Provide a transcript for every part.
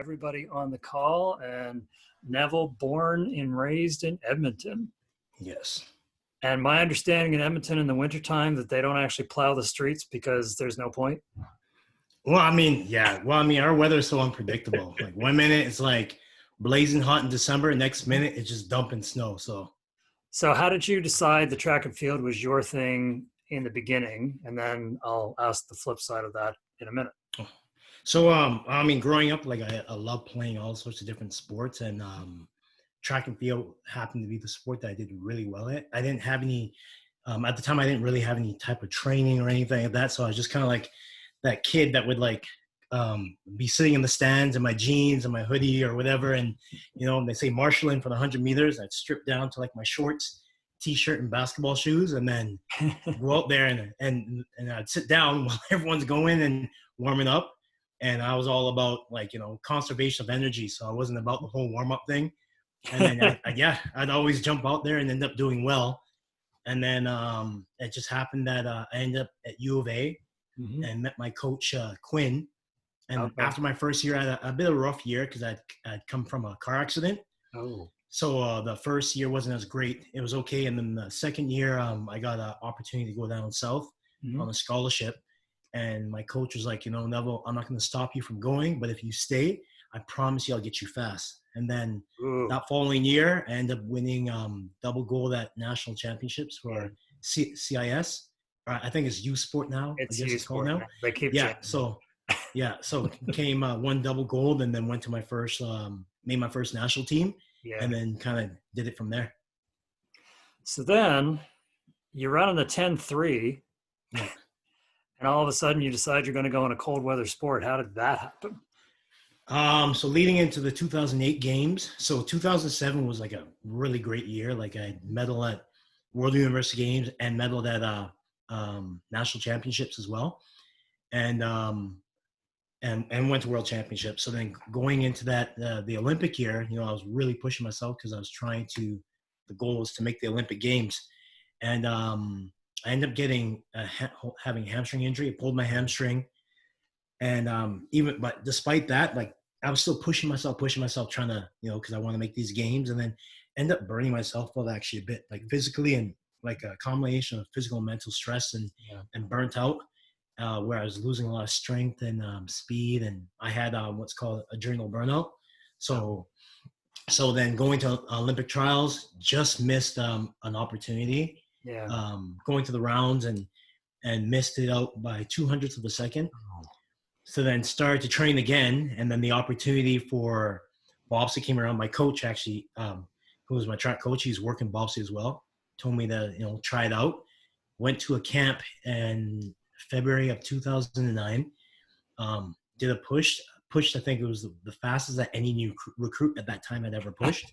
everybody on the call. And Neville, born and raised in Edmonton. Yes. And my understanding in Edmonton in the wintertime that they don't actually plow the streets because there's no point. Well, I mean, yeah. Well, I mean, our weather is so unpredictable. Like 1 minute it's like blazing hot in December, next minute it's just dumping snow. So how did you decide the track and field was your thing in the beginning? And then I'll ask the flip side of that in a minute. So, I mean, growing up, like I love playing all sorts of different sports, and track and field happened to be the sport that I did really well at. I didn't have any, at the time, I didn't really have any type of training or anything like that. So I was just kind of like that kid that would like be sitting in the stands in my jeans and my hoodie or whatever. And, you know, they say marshalling for the 100 meters. I'd strip down to like my shorts, t-shirt and basketball shoes, and then go out there and I'd sit down while everyone's going and warming up. And I was all about like, you know, conservation of energy. So I wasn't about the whole warm up thing. And then I'd always jump out there and end up doing well. And then it just happened that I ended up at U of A and met my coach, Quinn. And after my first year, I had a bit of a rough year because I'd come from a car accident. Oh. So the first year wasn't as great. It was okay. And then the second year, I got an opportunity to go down south on a scholarship. And my coach was like, you know, Neville, I'm not going to stop you from going, but if you stay, I promise you I'll get you fast. And then that following year, I ended up winning double gold at national championships for CIS. I think it's U Sport now. It's I guess U it's called Sport now. They keep So came one double gold and then went to my first, made my first national team and then kind of did it from there. So then you're running the 10-3. Yeah. And all of a sudden you decide you're going to go in a cold weather sport. How did that happen? So leading into the 2008 games, so 2007 was like a really great year. Like I medal at World University Games and medaled at national championships as well. And went to World Championships. So then going into that, the Olympic year, you know, I was really pushing myself because I was the goal was to make the Olympic Games. And I ended up getting having a hamstring injury. I pulled my hamstring, and but despite that, like I was still pushing myself, trying to, you know, because I want to make these games, and then end up burning myself out actually a bit, like physically and like a combination of physical and mental stress and burnt out, where I was losing a lot of strength and speed, and I had what's called adrenal burnout. So then going to Olympic trials, just missed an opportunity. Going to the rounds and missed it out by 200ths of a second. So then started to train again, and then the opportunity for Bobsled came around. My coach actually, who was my track coach, he's working Bobsled as well, told me to, you know, try it out. Went to a camp in February of 2009. Did a push. I think it was the fastest that any new recruit at that time had ever pushed.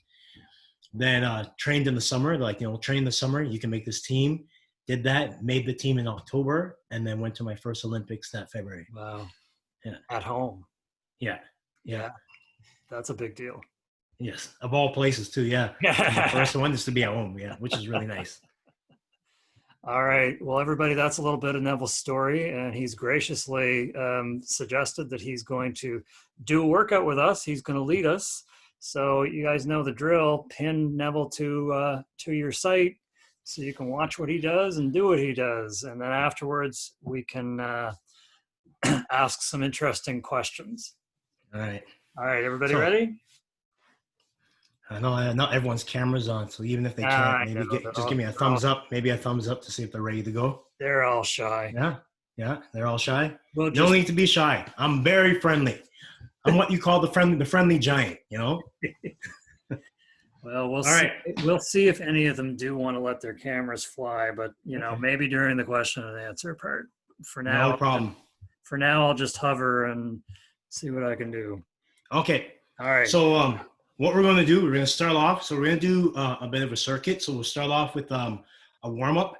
Then trained in the summer, like, you know, train in the summer, you can make this team. Did that, made the team in October, and then went to my first Olympics that February. Wow. Yeah. At home. Yeah. That's a big deal. Yes. Of all places too, yeah. The first one is to be at home, which is really nice. All right. Well, everybody, that's a little bit of Neville's story, and he's graciously suggested that he's going to do a workout with us. He's going to lead us. So you guys know the drill. Pin Neville to your site so you can watch what he does and do what he does. And then afterwards, we can ask some interesting questions. All right. Everybody ready? I know not everyone's camera's on, so even if they can't, maybe just give me a thumbs up. Maybe a thumbs up to see if they're ready to go. They're all shy. Yeah, they're all shy. Well, you don't need to be shy. I'm very friendly. I'm what you call the friendly giant, you know? Well, we'll see if any of them do want to let their cameras fly, but, you know, maybe during the question and answer part. For now, no problem. For now, I'll just hover and see what I can do. Okay. All right. So what we're going to do, we're going to start off. So we're going to do a bit of a circuit. So we'll start off with a warm-up,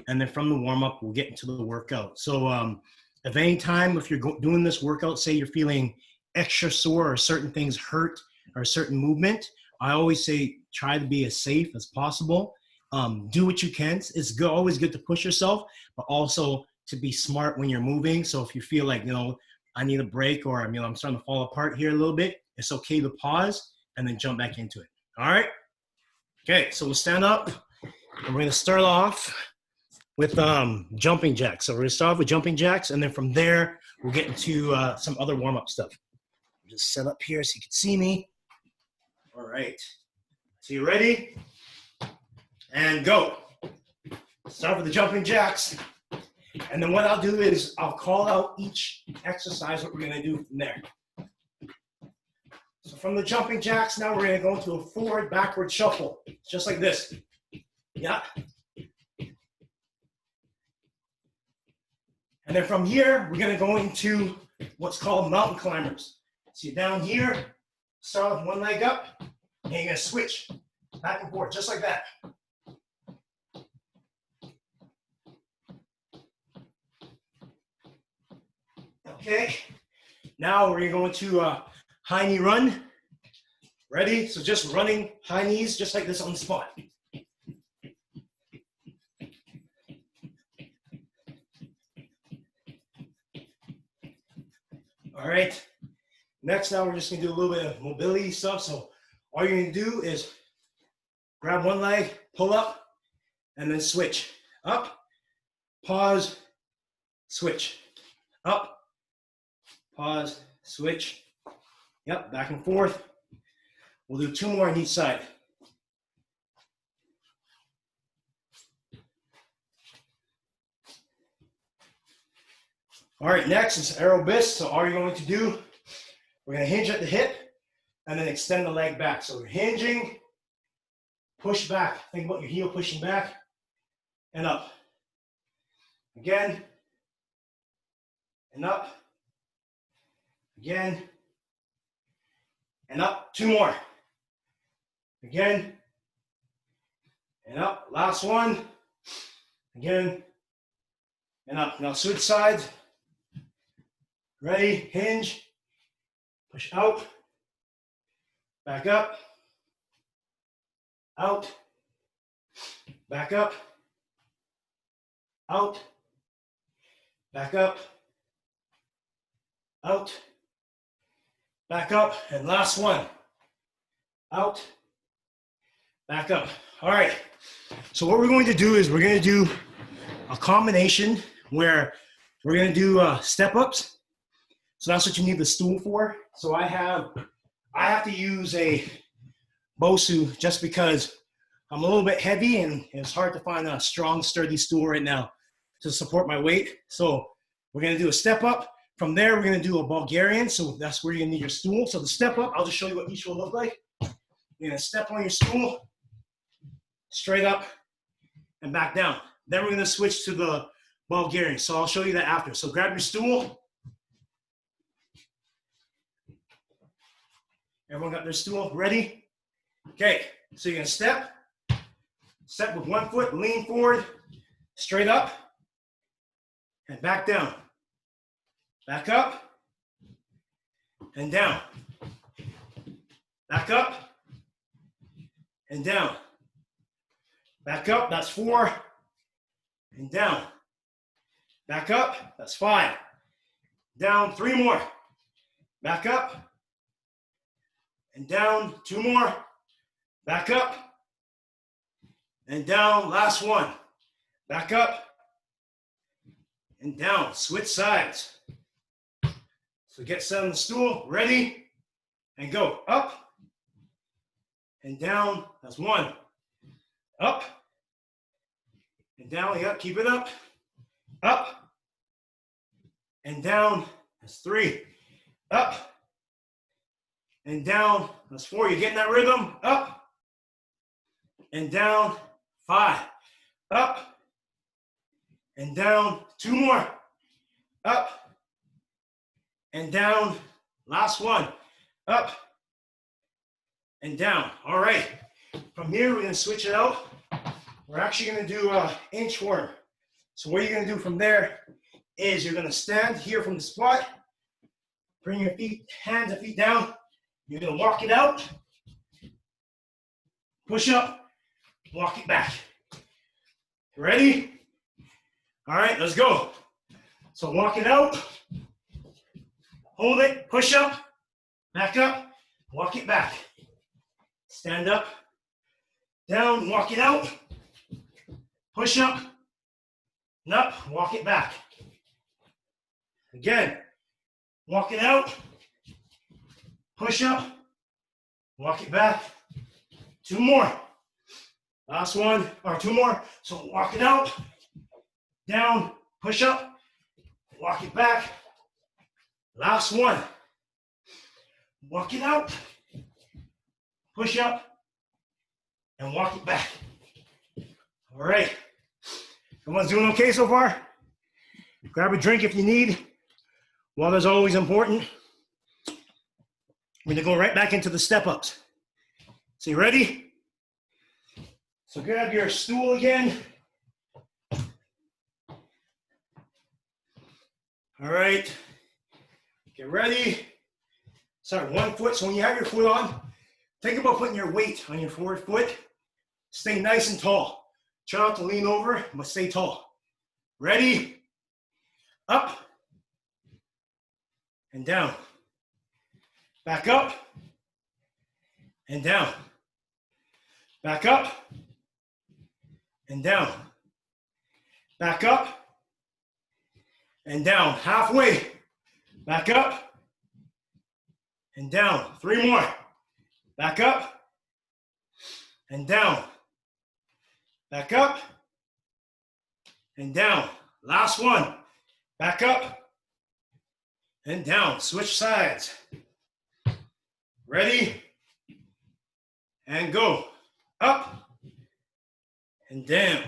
and then from the warm-up, we'll get into the workout. So if any time, if you're doing this workout, say you're feeling extra sore or certain things hurt or a certain movement, I always say try to be as safe as possible. Do what you can. It's always good to push yourself, but also to be smart when you're moving. So if you feel like, you know, I need a break, or, you know, I'm starting to fall apart here a little bit, it's okay to pause and then jump back into it. All right? Okay, so we'll stand up and we're gonna start off with jumping jacks. So we're gonna start off with jumping jacks, and then from there, we'll get into some other warm-up stuff. Just set up here so you can see me. All right, so you ready? And go. Start with the jumping jacks. And then what I'll do is I'll call out each exercise, what we're gonna do from there. So from the jumping jacks, now we're gonna go into a forward, backward shuffle, just like this. Yeah. And then from here, we're gonna go into what's called mountain climbers. So you're down here, start with one leg up, and you're gonna switch back and forth, just like that. Okay, now we're gonna go into high knee run. Ready? So just running high knees, just like this on the spot. All right, next now we're just gonna do a little bit of mobility stuff. So all you're gonna do is grab one leg, pull up, and then switch. Up, pause, switch. Up, pause, switch. Yep, back and forth. We'll do 2 more on each side. All right, next is aerobis. So all you're going to do, we're gonna hinge at the hip and then extend the leg back. So we're hinging, push back. Think about your heel pushing back and up. Again, and up. Again, and up. 2 more. Again, and up. Last one. Again, and up. Now switch sides. Ready, hinge, push out, back up, out, back up, out, back up, out, back up, and last one. Out, back up. All right, so what we're going to do is we're going to do a combination where we're going to do step-ups. So that's what you need the stool for. So I have to use a Bosu just because I'm a little bit heavy and it's hard to find a strong, sturdy stool right now to support my weight. So we're going to do a step-up. From there, we're going to do a Bulgarian. So that's where you're going to need your stool. So the step-up, I'll just show you what each will look like. You're going to step on your stool, straight up, and back down. Then we're going to switch to the Bulgarian. So I'll show you that after. So grab your stool. Everyone got their stool ready? Okay, so you're gonna step with one foot, lean forward, straight up, and back down. Back up, and down. Back up, and down. Back up, that's 4, and down. Back up, that's 5. Down, 3 more. Back up, and down, 2 more. Back up, and down, last one. Back up, and down. Switch sides. So get set on the stool, ready, and go. Up, and down, that's 1. Up, and down, yep, keep it up. Up, and down, that's 3. Up, and down, that's 4. You're getting that rhythm? Up, and down, 5. Up, and down, 2 more. Up, and down, last one. Up, and down. All right, from here, we're gonna switch it out. We're actually gonna do inchworm. So what you're gonna do from there is you're gonna stand here from the spot, bring your feet, hands and feet down. You're gonna walk it out, push up, walk it back. Ready? All right, let's go. So walk it out, hold it, push up, back up, walk it back. Stand up, down, walk it out. Push up, and up, walk it back. Again, walk it out, push up, walk it back. 2 more. Last one, or 2 more. So walk it out, down, push up, walk it back. Last one. Walk it out, push up, and walk it back. All right. Everyone's doing okay so far? Grab a drink if you need. Water's always important. We're gonna go right back into the step-ups. So you ready? So grab your stool again. All right, get ready. Start 1 foot. So when you have your foot on, think about putting your weight on your forward foot. Stay nice and tall. Try not to lean over, but stay tall. Ready? Up and down. Back up and down. Back up and down. Back up and down. Halfway. Back up and down. 3 more. Back up and down. Back up and down. Last one. Back up and down. Switch sides. Ready? And go. Up and down.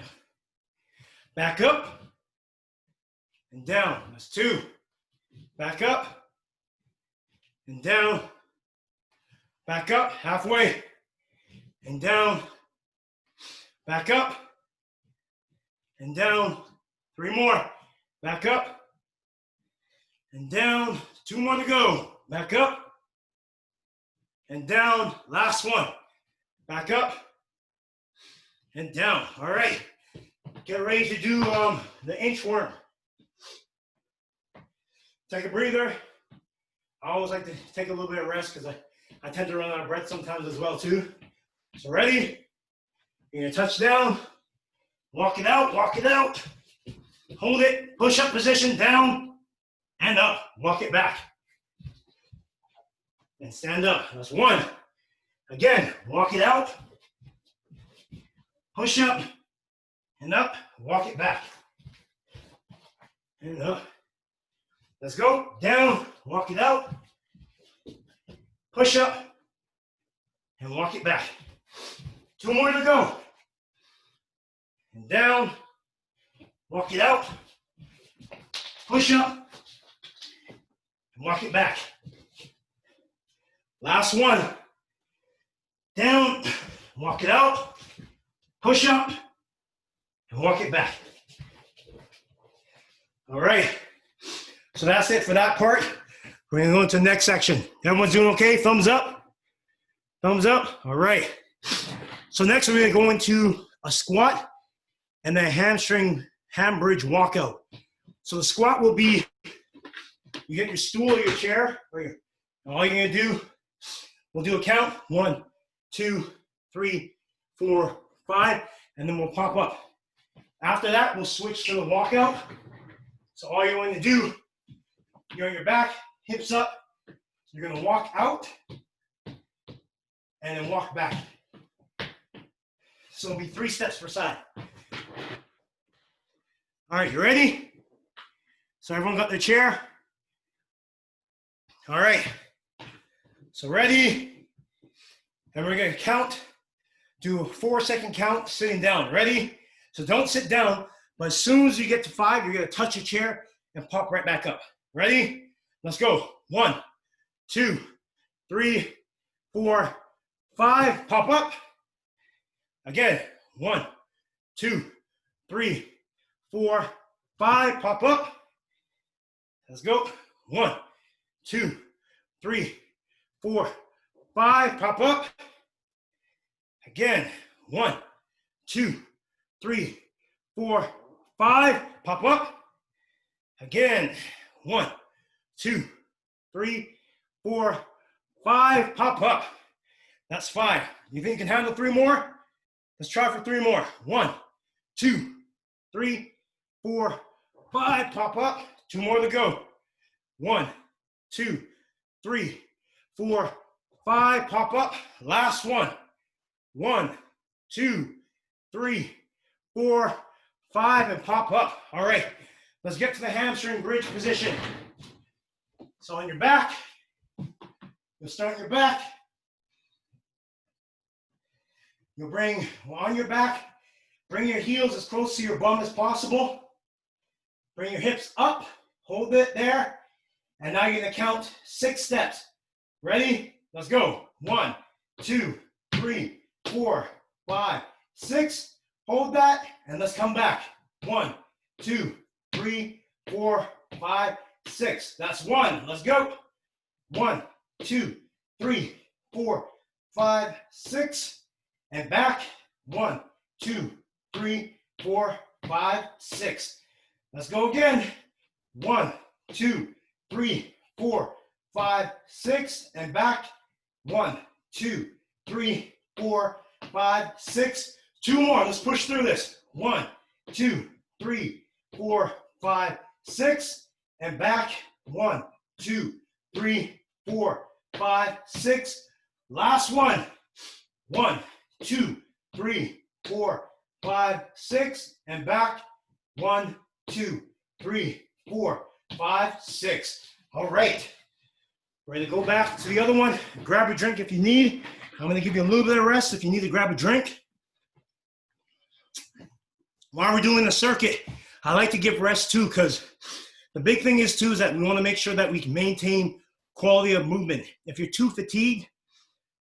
Back up and down. That's 2. Back up and down. Back up, halfway, and down. Back up and down. 3 more. Back up and down. 2 more to go. Back up and down. Last one. Back up and down. All right. Get ready to do the inchworm. Take a breather. I always like to take a little bit of rest because I tend to run out of breath sometimes as well too. So ready? You're gonna touch down, walk it out, hold it, push up position, down and up, walk it back. And stand up, that's 1. Again, walk it out, push up and up, walk it back. And up. Let's go, down, walk it out, push up, and walk it back. 2 more to go. And down, walk it out, push up, and walk it back. Last one. Down, walk it out, push up, and walk it back. All right. So that's it for that part. We're gonna go into the next section. Everyone's doing okay? Thumbs up? Thumbs up? All right. So next we're gonna go into a squat and then a ham bridge walkout. So the squat will be, you get your stool or your chair, and all you're gonna do, we'll do a count, 1, 2, 3, 4, 5, and then we'll pop up. After that, we'll switch to the walkout. So all you're going to do, you're on your back, hips up. You're gonna walk out and then walk back. So it'll be 3 steps per side. All right, you ready? So everyone got their chair? All right, so ready? And we're gonna count, do a 4-second count sitting down. Ready? So don't sit down, but as soon as you get to 5, you're gonna touch your chair and pop right back up. Ready? Let's go. 1, 2, 3, 4, 5. Pop up. Again. 1, 2, 3, 4, 5. Pop up. Let's go. 1, 2, 3, 4, 5. Pop up. Again. 1, 2, 3, 4, 5. Pop up. Again. 1, 2, 3, 4, 5, pop up. That's 5. You think you can handle 3 more? Let's try for 3 more. 1, 2, 3, 4, 5, pop up. 2 more to go. 1, 2, 3, 4, 5, pop up. Last one. 1, 2, 3, 4, 5, and pop up. All right, let's get to the hamstring bridge position. So on your back, you'll start on your back. You'll bring on your back, bring your heels as close to your bum as possible. Bring your hips up, hold it there. And now you're gonna count 6 steps. Ready? Let's go. 1, 2, 3, 4, 5, 6. Hold that, and let's come back. 1, 2, 3, 4, 5, 6. That's 1. Let's go. 1, 2, 3, 4, 5, 6. And back. 1, 2, 3, 4, 5, 6. Let's go again. 1, 2, 3, 4, 5, 6. And back. 1, 2, 3, 4, 5, 6. 2 more. Let's push through this. 1, 2, 3, 4, 5, 6. And back. 1, 2, 3, 4, 5, 6. Last one. 1, 2, 3, 4, 5, 6. And back. 1, 2, 3, 4, 5, 6. All right. Ready to go back to the other one. Grab a drink if you need. I'm going to give you a little bit of rest if you need to grab a drink. While we're doing the circuit, I like to give rest too, because the big thing is too is that we want to make sure that we can maintain quality of movement. If you're too fatigued,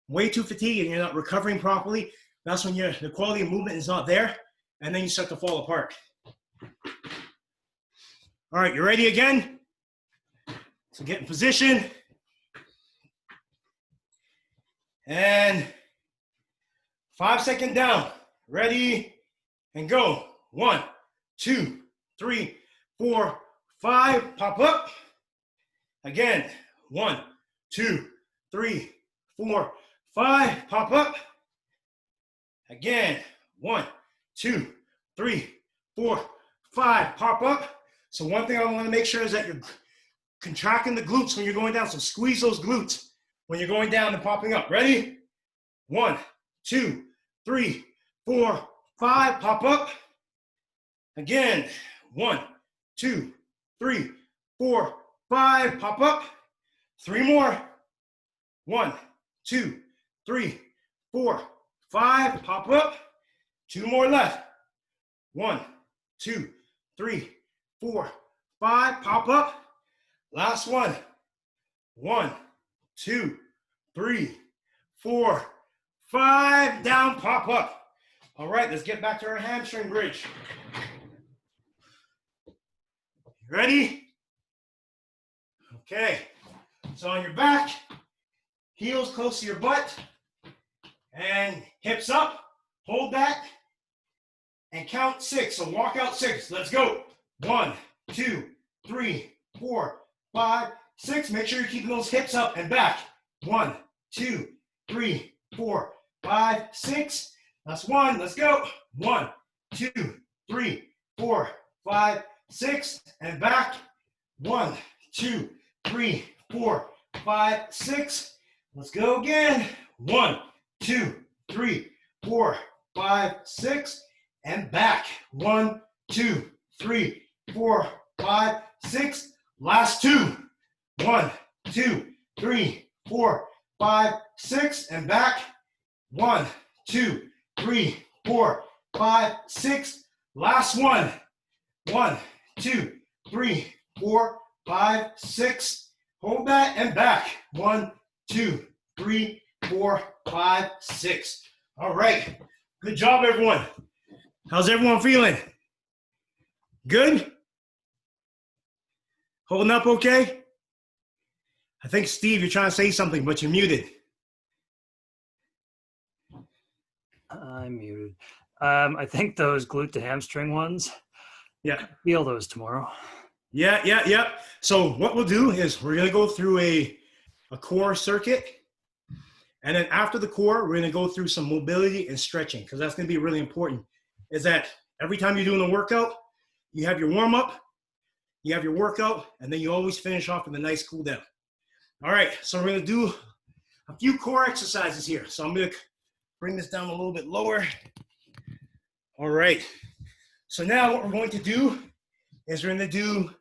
way too fatigued, and you're not recovering properly, that's when the quality of movement is not there, and then you start to fall apart. All right, you ready again? So get in position. And 5-second down. Ready and go. 1, 2, 3, 4, 5. Pop up. Again. 1, 2, 3, 4, 5. Pop up. Again. 1, 2, 3, 4, 5. Pop up. So one thing I want to make sure is that you're contracting the glutes when you're going down. So squeeze those glutes when you're going down and popping up. Ready? 1, 2, 3, 4, 5. Pop up. Again. 1, 2, 3, 4, 5. Pop up. 3 more. 1, 2, 3, 4, 5. Pop up. 2 more left. 1, 2, 3, 4, 5. Pop up. Last one. 1, 2, 3, 4, 5. Down, pop up. All right, let's get back to our hamstring bridge. Ready? Okay. So on your back, heels close to your butt, and hips up. Hold that, and count 6. So walk out 6. Let's go. 1, 2, 3, 4, 5, 6. Make sure you're keeping those hips up and back. 1, 2, 3, 4, 5, 6. That's 1. Let's go. 1, 2, 3, 4, 5, 6. And back. 1, 2, 3, 4, 5, 6. Let's go again. 1, 2, 3, 4, 5, 6. And back. 1, 2, 3, 4, 5, 6. Last 2. 1, 2, 3, 4, 5, 6. And back. 1, 2, 3, 4, 5, 6. Last one. 1, 2, 3, 4, 5, 6. Hold that and back. 1, 2, 3, 4, 5, 6. All right. Good job, everyone. How's everyone feeling? Good? Holding up okay? I think, Steve, you're trying to say something, but you're muted. I'm muted. I think those glute to hamstring ones, Yeah. feel those tomorrow. Yeah. So what we'll do is we're going to go through a core circuit, And then after the core, we're gonna go through some mobility and stretching, because that's gonna be really important, is that every time you're doing a workout, you have your warm up, you have your workout, and then you always finish off with a nice cool down. All right, so we're gonna do a few core exercises here. So I'm gonna bring this down a little bit lower. All right, so now what we're going to do is we're gonna do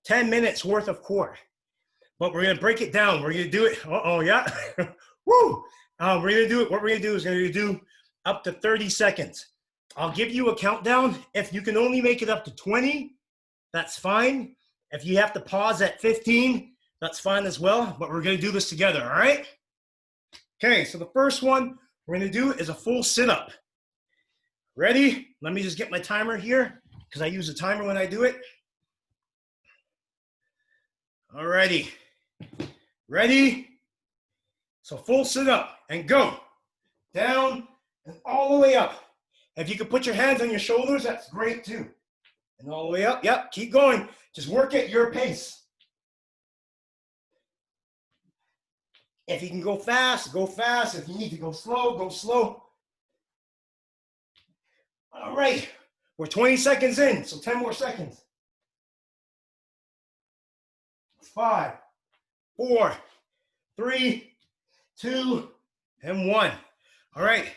10 minutes worth of core, but we're gonna break it down. We're gonna do it, yeah, woo! We're gonna do it, what we're gonna do is we're gonna do up to 30 seconds. I'll give you a countdown. If you can only make it up to 20, that's fine. If you have to pause at 15, that's fine as well, but we're gonna do this together, all right? Okay, so the first one we're gonna do is a full sit-up. Ready? Let me just get my timer here, because I use a timer when I do it. All righty. Ready? So full sit-up and go. Down and all the way up. If you can put your hands on your shoulders, that's great too. And all the way up, yep, keep going. Just work at your pace. If you can go fast, go fast. If you need to go slow, go slow. All right, we're 20 seconds in, so 10 more seconds. 5, 4, 3, 2, and 1. All right,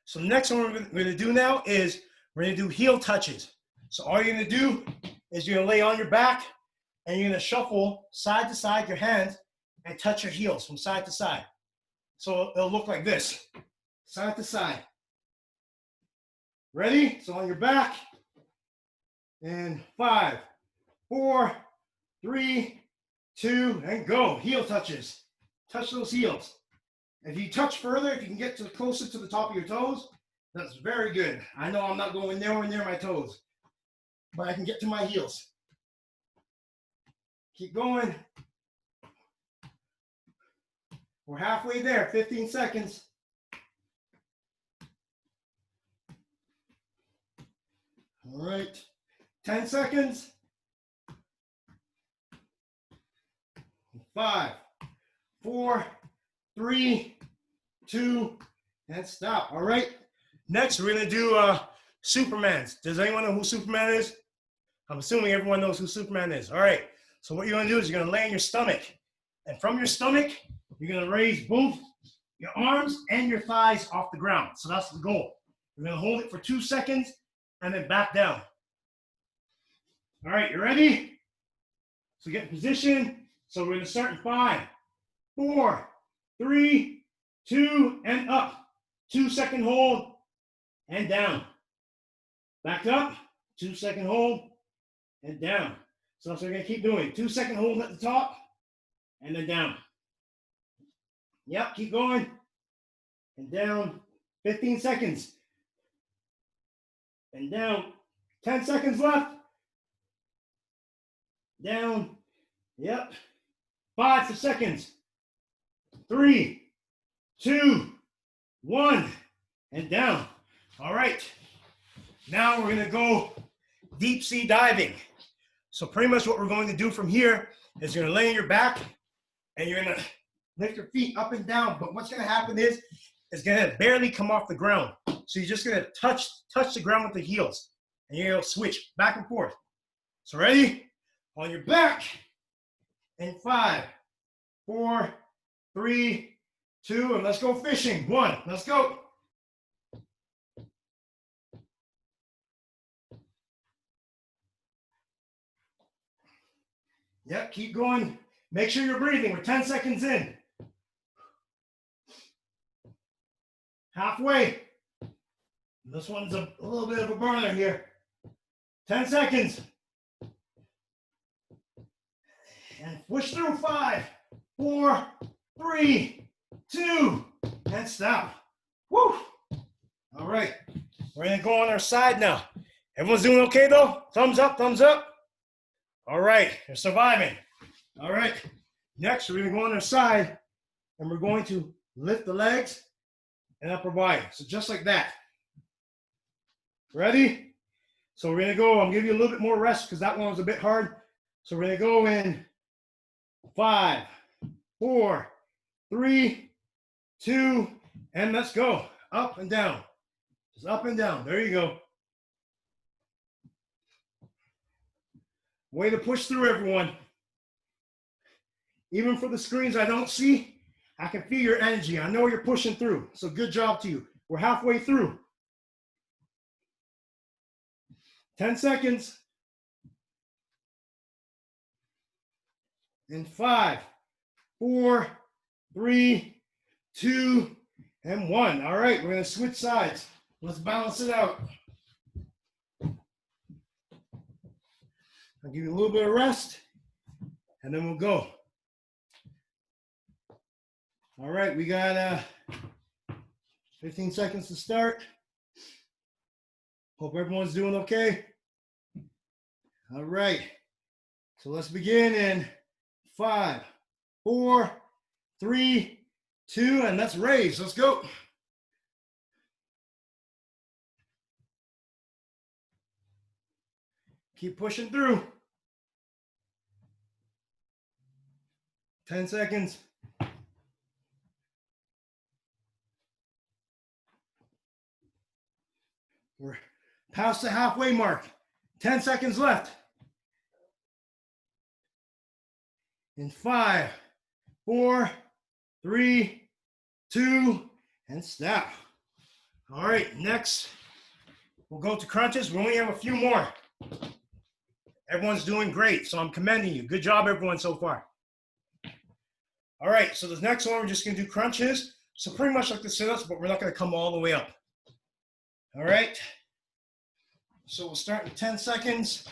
so the next one we're gonna do now is we're gonna do heel touches. So all you're gonna do is you're gonna lay on your back and you're gonna shuffle side to side your hands and touch your heels from side to side. So it'll look like this, side to side. Ready? So on your back, and 5, 4, 3, 2, and go. Heel touches. Touch those heels. If you touch further, if you can get closer to the top of your toes, that's very good. I know I'm not going nowhere near my toes, but I can get to my heels. Keep going. We're halfway there, 15 seconds. All right, 10 seconds. 5, 4, 3, 2, and stop. All right, next we're gonna do Superman's. Does anyone know who Superman is? I'm assuming everyone knows who Superman is. All right, so what you're gonna do is you're gonna lay on your stomach, and from your stomach, you're gonna raise both your arms and your thighs off the ground. So that's the goal. You're gonna hold it for 2 seconds and then back down. All right, you ready? So get in position. So we're gonna start in 5, 4, 3, 2, and up. 2-second hold and down. Back up, 2-second hold and down. So that's what we're gonna keep doing. 2-second hold at the top and then down. Yep, keep going. And down, 15 seconds. And down, 10 seconds left. Down, yep. 5 seconds. 3, 2, 1, and down. All right. Now we're gonna go deep sea diving. So pretty much what we're going to do from here is you're gonna lay on your back and you're gonna lift your feet up and down. But what's gonna happen is it's gonna barely come off the ground. So you're just gonna touch the ground with the heels, and you're gonna switch back and forth. So ready? On your back, in 5, 4, 3, 2, and let's go fishing. 1, let's go. Yep, keep going. Make sure you're breathing. We're 10 seconds in. Halfway. This one's a little bit of a burner here. 10 seconds. And push through. 5, 4, 3, 2, and stop. Woo! All right. We're gonna go on our side now. Everyone's doing okay though? Thumbs up, thumbs up. All right, you're surviving. All right. Next, we're gonna go on our side and we're going to lift the legs and upper body. So just like that. Ready? So we're gonna go, I'm gonna give you a little bit more rest because that one was a bit hard. So we're gonna go in 5, 4, 3, 2, and let's go. Up and down. Just up and down. There you go. Way to push through, everyone. Even for the screens I don't see, I can feel your energy. I know you're pushing through. So good job to you. We're halfway through. 10 seconds. In 5, 4, 3, 2, and 1. All right, we're going to switch sides. Let's balance it out. I'll give you a little bit of rest, and then we'll go. All right, we got 15 seconds to start. Hope everyone's doing okay. All right, so let's begin in 5, 4, 3, 2, and let's raise. Let's go. Keep pushing through. 10 seconds. We're past the halfway mark. 10 seconds left. In 5, 4, 3, 2, and stop. All right, next, we'll go to crunches. We only have a few more. Everyone's doing great, so I'm commending you. Good job, everyone, so far. All right, so the next one, we're just gonna do crunches. So pretty much like the sit-ups, but we're not gonna come all the way up. All right, so we'll start in 10 seconds.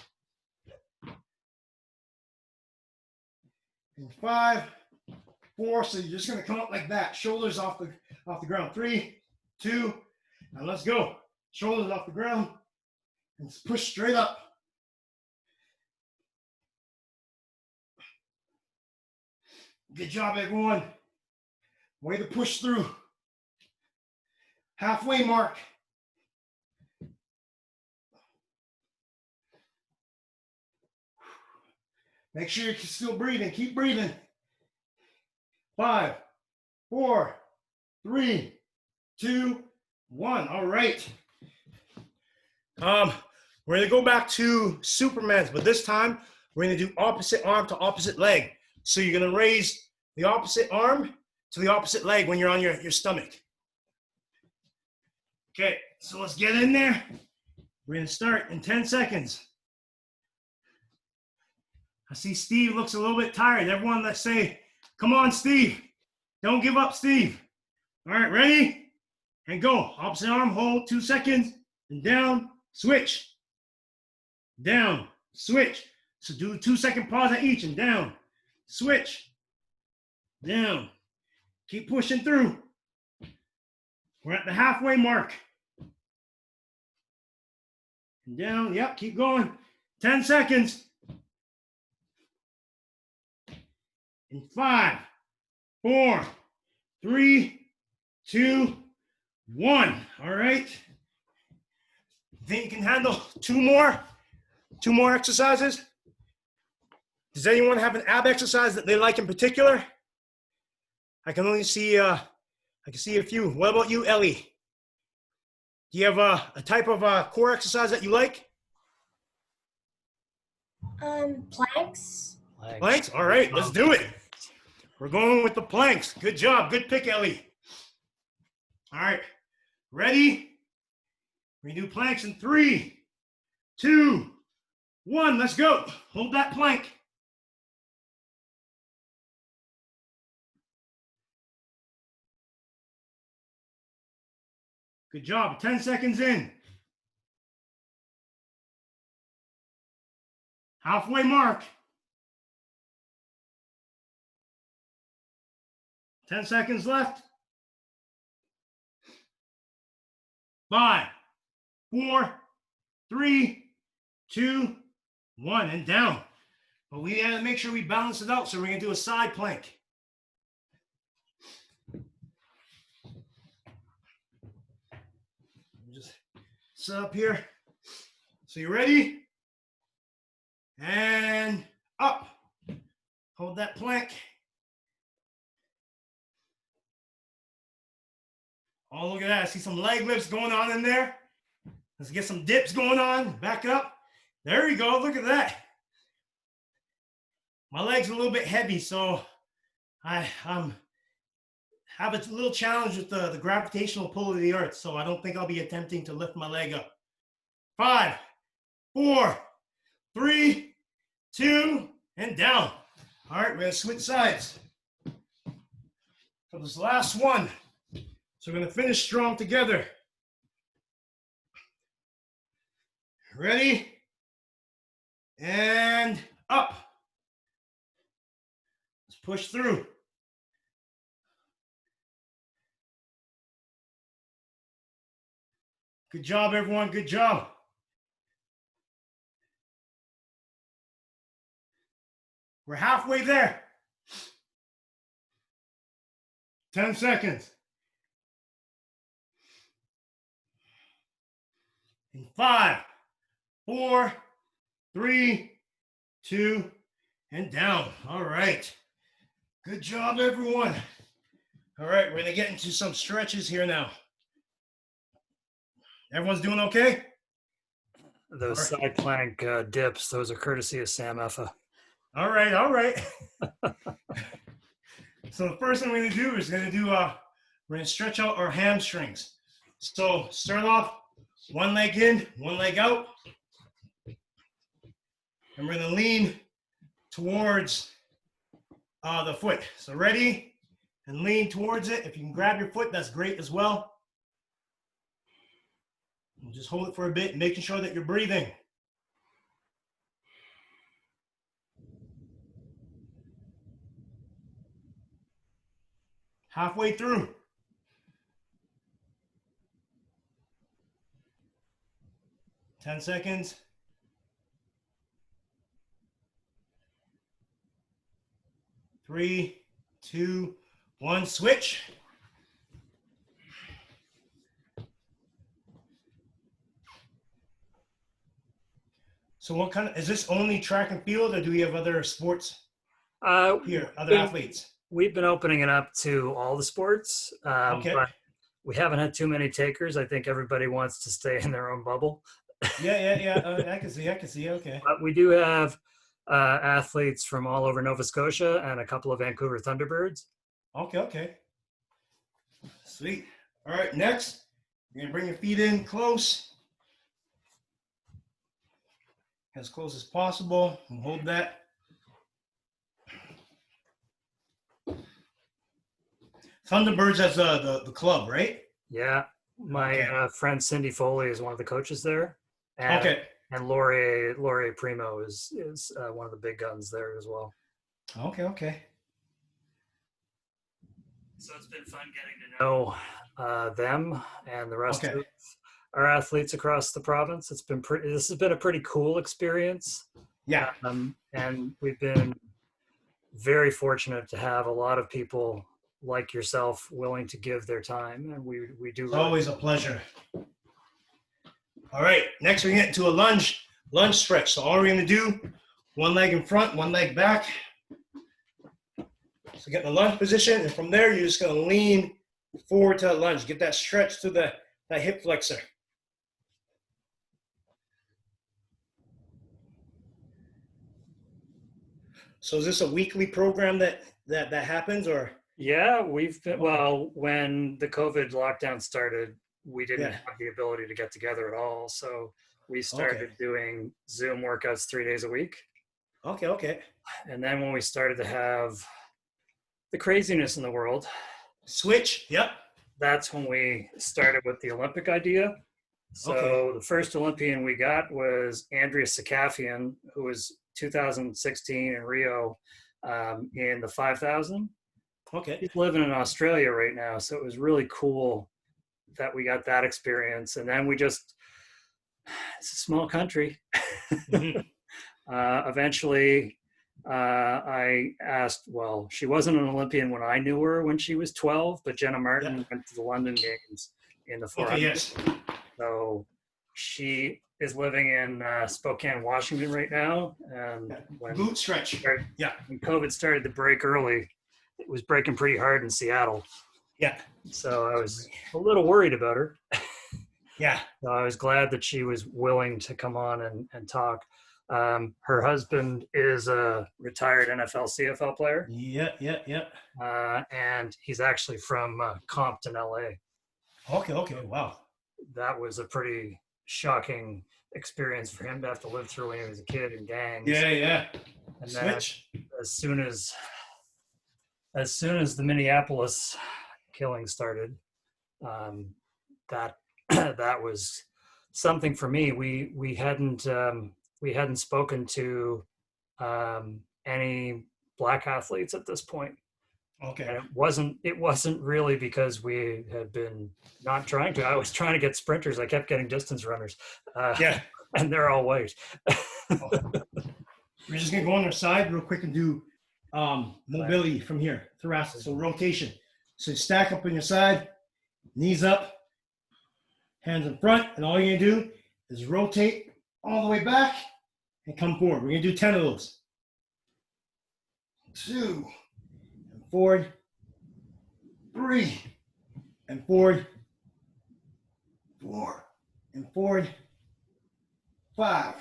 In 5, 4, so you're just gonna come up like that. Shoulders off the ground. 3, 2, and let's go. Shoulders off the ground, and push straight up. Good job, everyone. Way to push through. Halfway mark. Make sure you're still breathing. Keep breathing. 5, 4, 3, 2, 1. All right. We're going to go back to Superman's, but this time we're going to do opposite arm to opposite leg. So you're going to raise the opposite arm to the opposite leg when you're on your stomach. Okay, so let's get in there. We're going to start in 10 seconds. I see Steve looks a little bit tired. Everyone, let's say, come on, Steve. Don't give up, Steve. All right, ready? And go. Opposite arm, hold 2 seconds, and down, switch. Down, switch. So do a 2-second pause at each, and down, switch. Down. Keep pushing through. We're at the halfway mark. And down, yep, keep going. 10 seconds. In 5, 4, 3, 2, 1. All right. Think you can handle two more exercises? Does anyone have an ab exercise that they like in particular? I can only see I can see a few. What about you, Ellie? Do you have a type of core exercise that you like? Planks. Planks? All right, let's do it. We're going with the planks. Good job. Good pick, Ellie. All right, ready? We do planks in 3, 2, 1. Let's go. Hold that plank. Good job. 10 seconds in. Halfway mark. 10 seconds left. 5, 4, 3, 2, 1, and down. But we got to make sure we balance it out, so we're going to do a side plank. Just sit up here. So you ready? And up. Hold that plank. Oh, look at that. I see some leg lifts going on in there. Let's get some dips going on. Back up. There we go. Look at that. My leg's a little bit heavy, so I have a little challenge with the gravitational pull of the earth, so I don't think I'll be attempting to lift my leg up. 5, 4, 3, 2, and down. All right, we're going to switch sides for this last one. So we're going to finish strong together. Ready? And up. Let's push through. Good job, everyone. Good job. We're halfway there. 10 seconds. In 5, 4, 3, 2, and down. All right. Good job, everyone. All right, we're going to get into some stretches here now. Everyone's doing okay? Those side plank dips, those are courtesy of Sam Effa. All right, all right. So the first thing we're going to do is we're going to stretch out our hamstrings. So start off one leg in, one leg out. And we're going to lean towards the foot. So ready? And lean towards it. If you can grab your foot, that's great as well. And just hold it for a bit, making sure that you're breathing. Halfway through. Ten seconds. Three, two, one, switch. So what kind of, is this only track and field, or do we have other sports here, other athletes? We've been opening it up to all the sports, Okay. but we haven't had too many takers. I think everybody wants to stay in their own bubble. Yeah. I can see. Okay. But we do have athletes from all over Nova Scotia and a couple of Vancouver Thunderbirds. Okay. Sweet. All right, next, you're gonna bring your feet in close. As close as possible, and hold that. Thunderbirds has the club, right? Yeah, my friend Cindy Foley is one of the coaches there. And, Okay. And Laurier Primo is one of the big guns there as well. Okay. So it's been fun getting to know them and the rest of our athletes across the province. This has been a pretty cool experience. Yeah. And we've been very fortunate to have a lot of people like yourself willing to give their time, and we do. It's always a pleasure. All right, next we're getting to a lunge stretch. So all we're gonna do, one leg in front, one leg back. So get in the lunge position, and from there you're just gonna lean forward to that lunge. Get that stretch to that hip flexor. So is this a weekly program that happens, or? Yeah, we've been, well, when the COVID lockdown started, we didn't have the ability to get together at all. So we started doing Zoom workouts 3 days a week. Okay. And then when we started to have the craziness in the world, switch, yep. That's when we started with the Olympic idea. So the first Olympian we got was Andrea Sakafian, who was 2016 in Rio in the 5,000. Okay. He's living in Australia right now, so it was really cool that we got that experience. And then it's a small country. Mm-hmm. Eventually, I asked, well, she wasn't an Olympian when I knew her when she was 12, but Jenna Martin went to the London Games in the 400. Okay, yes. So she is living in Spokane, Washington right now. And when glute stretch. When COVID started to break early, it was breaking pretty hard in Seattle. Yeah. So I was a little worried about her. Yeah. So I was glad that she was willing to come on and talk. Her husband is a retired NFL CFL player, Yeah. Yeah. Yeah. and he's actually from Compton, LA. Okay. Okay. Wow. That was a pretty shocking experience for him to have to live through when he was a kid in gangs. Yeah. Yeah. And then Switch. as soon as the Minneapolis killing started, that that was something for me. We hadn't spoken to any black athletes at this point, Okay. and it wasn't really because we had been not trying to. I was trying to get sprinters. I kept getting distance runners, Yeah. and they're all white. We're just gonna go on our side real quick and do mobility from here, thoracic. So rotation. So stack up on your side, knees up, hands in front, and all you're gonna do is rotate all the way back and come forward. We're gonna do 10 of those. 2, and forward, 3, and forward, 4, and forward, 5,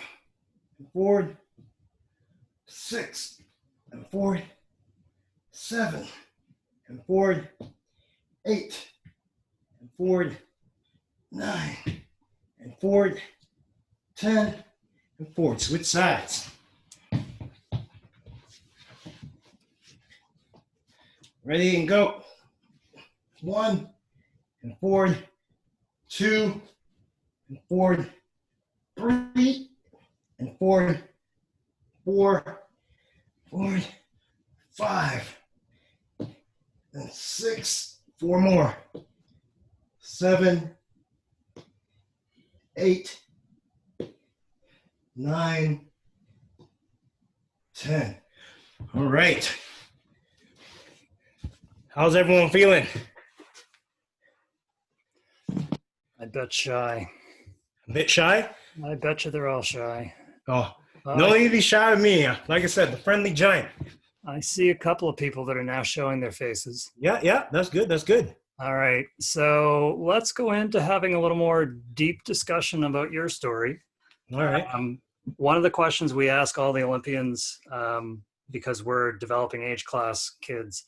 and forward, 6, and forward, 7, and forward, 8, and forward, 9, and forward, 10, and forward. Switch sides. Ready and go. 1, and forward, 2, and forward, 3, and forward, 4, forward, 5, and 6, 4 more, 7, 8, 9, 10. All right. How's everyone feeling? I bet shy. A bit shy? I bet you they're all shy. Oh, no need to be shy of me. Like I said, the friendly giant. I see a couple of people that are now showing their faces. Yeah, that's good. That's good. All right, so let's go into having a little more deep discussion about your story. All right. One of the questions we ask all the Olympians, because we're developing age class kids,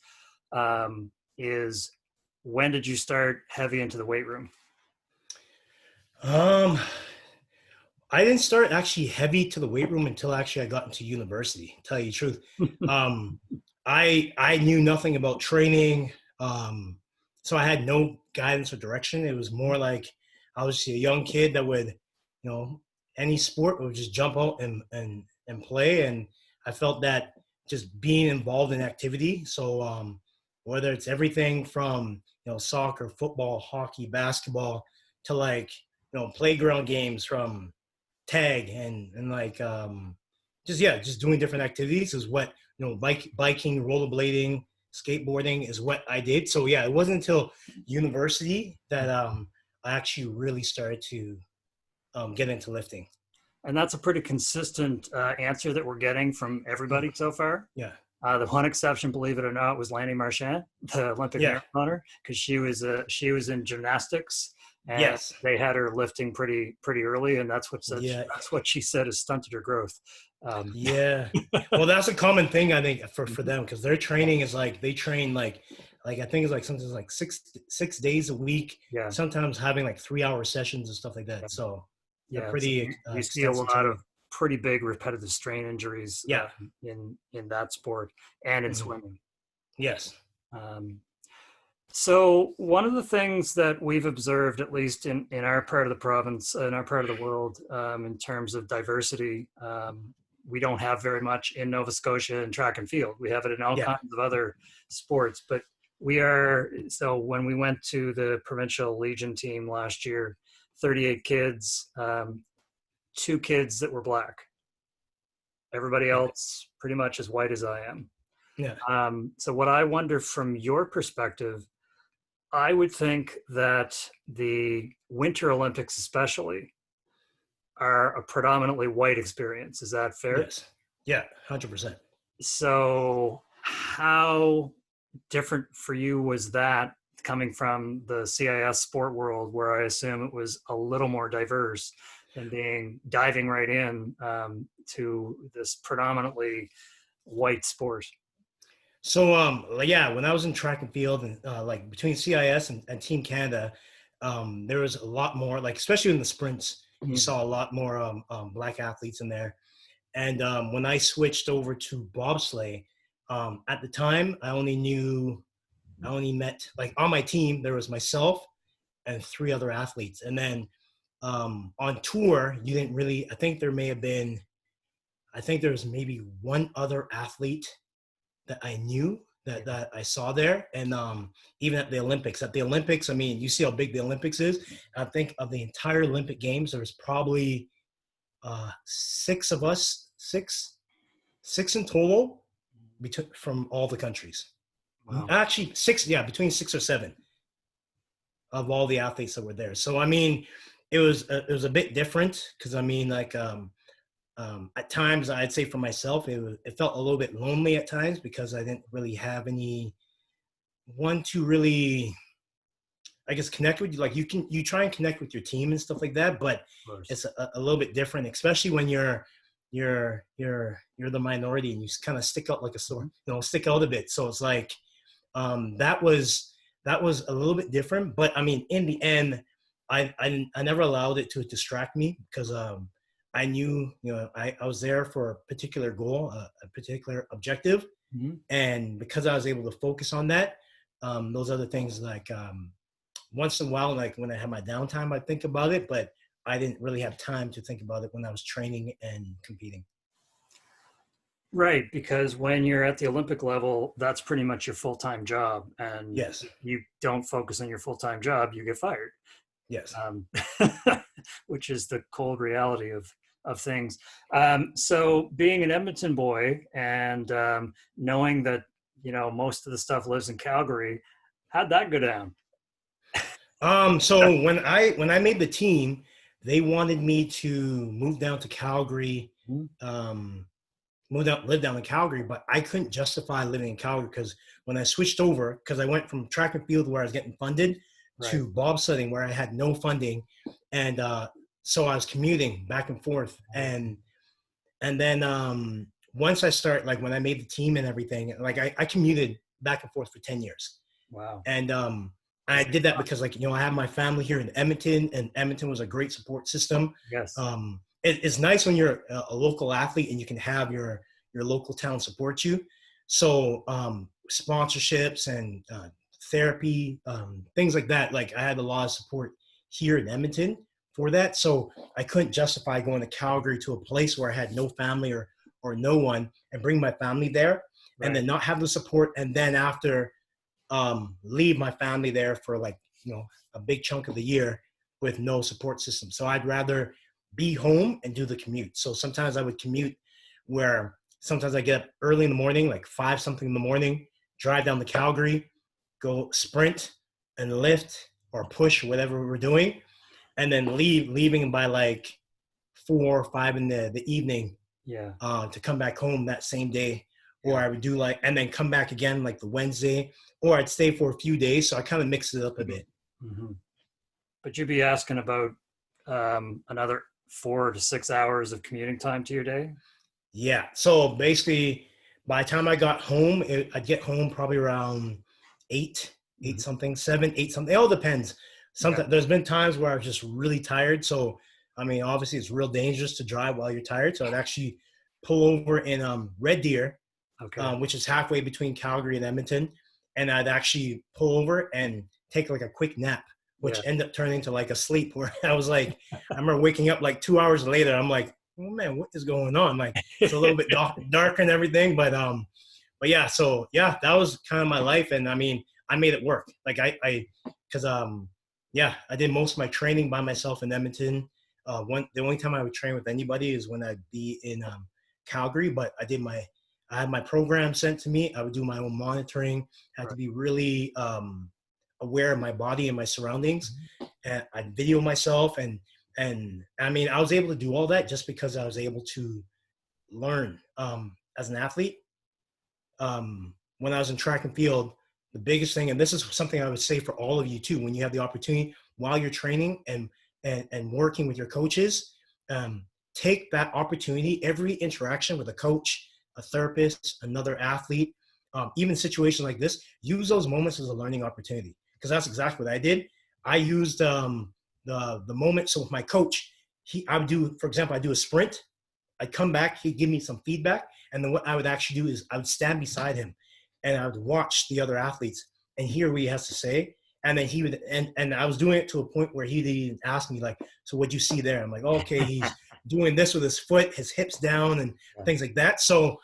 is when did you start heavy into the weight room? I didn't start actually heavy to the weight room until actually I got into university, to tell you the truth. I knew nothing about training. So I had no guidance or direction. It was more like I was just a young kid that would, any sport would just jump out and play. And I felt that just being involved in activity. So whether it's everything from, soccer, football, hockey, basketball, to like, playground games from tag and like, just doing different activities is what, biking, rollerblading, skateboarding is what I did. So yeah, it wasn't until university that I actually really started to get into lifting. And that's a pretty consistent answer that we're getting from everybody so far. Yeah. The one exception, believe it or not, was Lanny Marchand, the Olympic marathoner, because she was in gymnastics, and yes, they had her lifting pretty early, and that's what she said has stunted her growth. Well, that's a common thing I think for them, because their training is like they train like I think it's like sometimes like six days a week. Yeah. Sometimes having like 3-hour sessions and stuff like that. So pretty. So we see a lot of pretty big repetitive strain injuries. In that sport and in swimming. Yes. So one of the things that we've observed, at least in our part of the province, in our part of the world, in terms of diversity, we don't have very much in Nova Scotia in track and field. We have it in all kinds of other sports, but so when we went to the provincial Legion team last year, 38 kids, 2 kids that were black. Everybody else pretty much as white as I am. Yeah. So what I wonder from your perspective, I would think that the Winter Olympics especially are a predominantly white experience. Is that fair? Yes. Yeah, 100%. So how different for you was that coming from the CIS sport world, where I assume it was a little more diverse than diving right in to this predominantly white sport. So yeah, when I was in track and field and like between CIS and Team Canada, there was a lot more, like especially in the sprints, you saw a lot more black athletes in there. And when I switched over to bobsleigh, at the time I only met, like on my team there was myself and 3 other athletes, and then on tour you didn't really. I think there was maybe one other athlete that I knew that I saw there. And even at the Olympics, I mean, you see how big the Olympics is. I think of the entire Olympic Games, there was probably 6 of us, six in total from all the countries. Wow. Actually, 6, yeah, between 6 or 7 of all the athletes that were there. So, I mean, it was a bit different because, I mean, like, at times, I'd say for myself, it felt a little bit lonely at times because I didn't really have anyone to really, I guess, connect with. Like you try and connect with your team and stuff like that, but it's a little bit different, especially when you're the minority and you kind of stick out like a sore, stick out a bit. So it's like that was a little bit different, but I mean, in the end, I never allowed it to distract me because I knew, I was there for a particular goal, a particular objective. Mm-hmm. And because I was able to focus on that, those other things, like once in a while, like when I had my downtime, I'd think about it, but I didn't really have time to think about it when I was training and competing. Right, because when you're at the Olympic level, that's pretty much your full-time job. And yes, if you don't focus on your full-time job, you get fired. Yes. Which is the cold reality of things. So being an Edmonton boy and knowing that, most of the stuff lives in Calgary, how'd that go down? So when I made the team, they wanted me to move down to Calgary, live down in Calgary, but I couldn't justify living in Calgary because when I switched over, because I went from track and field where I was getting funded to bobsledding where I had no funding, and so I was commuting back and forth, and then once I start, like when I made the team and everything, like I commuted back and forth for 10 years. Wow. And I did that because, like, I have my family here in Edmonton, and Edmonton was a great support system. Yes. It's nice when you're a local athlete and you can have your local town support you. So sponsorships and therapy, things like that. Like I had a lot of support here in Edmonton for that. So I couldn't justify going to Calgary to a place where I had no family or no one and bring my family there and then not have the support. And then after leave my family there for like, a big chunk of the year with no support system. So I'd rather be home and do the commute. So sometimes I would commute where sometimes I get up early in the morning, like 5 something in the morning, drive down to Calgary, go sprint and lift or push, whatever we're doing, and then leaving by like 4 or 5 in the evening to come back home that same day. Or I would do and then come back again like the Wednesday, or I'd stay for a few days. So I kind of mixed it up a bit. Mm-hmm. But you'd be asking about another 4 to 6 hours of commuting time to your day? Yeah. So basically, by the time I got home, I'd get home probably around 8 something, 7, 8 something. It all depends. Sometimes there's been times where I was just really tired. So, I mean, obviously it's real dangerous to drive while you're tired. So I'd actually pull over in Red Deer, which is halfway between Calgary and Edmonton. And I'd actually pull over and take like a quick nap, which ended up turning to like a sleep where I was like, I remember waking up like 2 hours later. I'm like, oh man, what is going on? Like it's a little bit darker and everything, but yeah. So yeah, that was kind of my life, and I mean, I made it work. Like I did most of my training by myself in Edmonton. The only time I would train with anybody is when I'd be in Calgary, but I had my program sent to me. I would do my own monitoring. I had to be really aware of my body and my surroundings, and I'd video myself and I mean, I was able to do all that just because I was able to learn as an athlete. When I was in track and field, the biggest thing, and this is something I would say for all of you too, when you have the opportunity while you're training and working with your coaches, take that opportunity, every interaction with a coach, a therapist, another athlete, even situations like this, use those moments as a learning opportunity. Because that's exactly what I did. I used the moment. So with my coach, I would do, for example, I do a sprint. I'd come back, he'd give me some feedback. And then what I would actually do is I would stand beside him and I would watch the other athletes and hear what he has to say. And then he would, and I was doing it to a point where he'd ask me like, so what'd you see there? I'm like, oh, okay, he's doing this with his foot, his hips down and things like that. So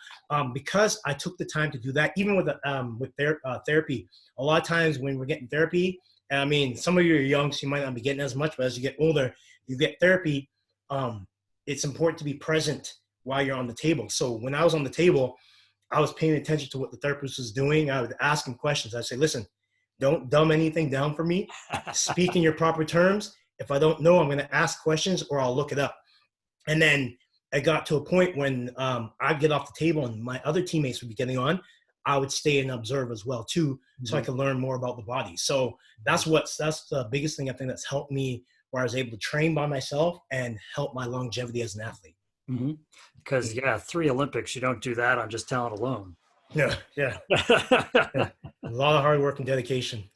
because I took the time to do that, even with therapy, a lot of times when we're getting therapy, and I mean, some of you are young, so you might not be getting as much, but as you get older, you get therapy. It's important to be present while you're on the table. So when I was on the table, I was paying attention to what the therapist was doing. I would ask him questions. I'd say, listen, don't dumb anything down for me. Speak in your proper terms. If I don't know, I'm going to ask questions or I'll look it up. And then it got to a point when I'd get off the table and my other teammates would be getting on. I would stay and observe as well too, so I could learn more about the body. So that's the biggest thing I think that's helped me, where I was able to train by myself and help my longevity as an athlete. Because yeah, 3 Olympics, you don't do that on just talent alone. Yeah. A lot of hard work and dedication.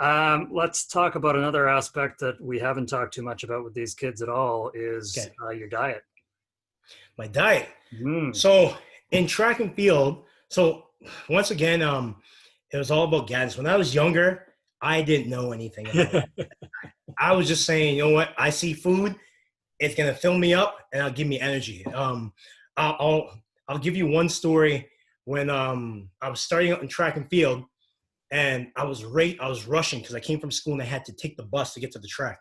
Let's talk about another aspect that we haven't talked too much about with these kids at all is your diet. My diet. So in track and field, so once again, it was all about guidance. When I was younger, I didn't know anything about it. I was just saying, you know what? I see food, it's gonna fill me up and it'll give me energy. I'll give you one story. When I was starting out in track and field, and I was rushing because I came from school and I had to take the bus to get to the track.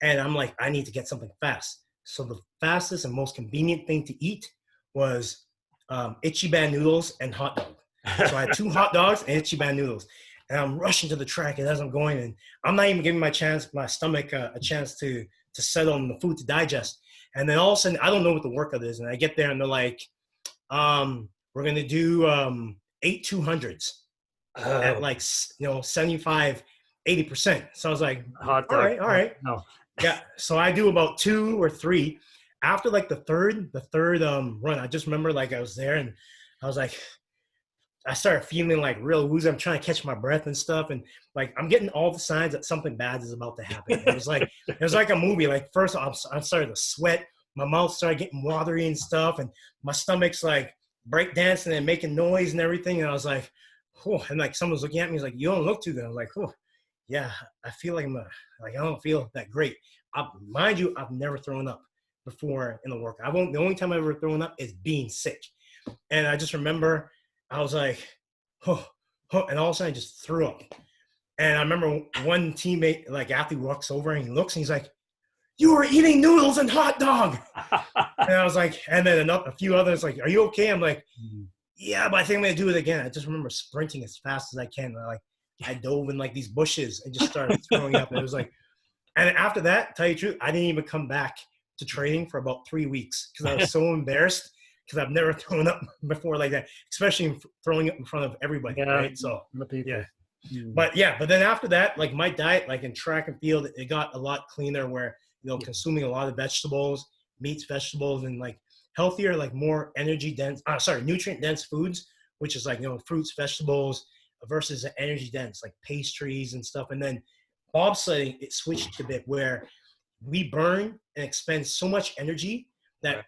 And I'm like, I need to get something fast. So the fastest and most convenient thing to eat was Ichiban noodles and hot dog. So I had 2 hot dogs and Ichiban noodles. And I'm rushing to the track, and as I'm going, and I'm not even giving my stomach a chance to settle on the food to digest. And then all of a sudden, I don't know what the workout is. And I get there and they're like, we're going to do 8 200s at like, 75, 80%. So I was like, hot dog. All right. No. Yeah. So I do about 2 or 3. After like the third run, I just remember like I was there and I was like, I started feeling like real woozy. I'm trying to catch my breath and stuff. And like, I'm getting all the signs that something bad is about to happen. It was like a movie. Like first I started to sweat. My mouth started getting watery and stuff. And my stomach's like breakdancing and making noise and everything. And I was like, oh, and like someone was looking at me. He's like, you don't look too good. I was like, oh, yeah, I feel like I don't feel that great. Mind you, I've never thrown up before in the workout. The only time I've ever thrown up is being sick. And I just remember I was like, and all of a sudden I just threw up. And I remember one teammate, like athlete, walks over and he looks and he's like, you were eating noodles and hot dog. And I was like, and then a few others like, are you okay? I'm like, yeah, but I think I'm going to do it again. I just remember sprinting as fast as I can. I dove in like these bushes and just started throwing up. And it was like, and after that, to tell you the truth, I didn't even come back to training for about 3 weeks because I was so embarrassed because I've never thrown up before like that, especially throwing up in front of everybody. Yeah, right. So, yeah. But then after that, like my diet, like in track and field, it got a lot cleaner where, consuming a lot of vegetables, meats, vegetables, and like healthier, like more nutrient dense foods, which is like, fruits, vegetables versus energy dense, like pastries and stuff. And then bobsledding, it switched a bit where we burn and expend so much energy that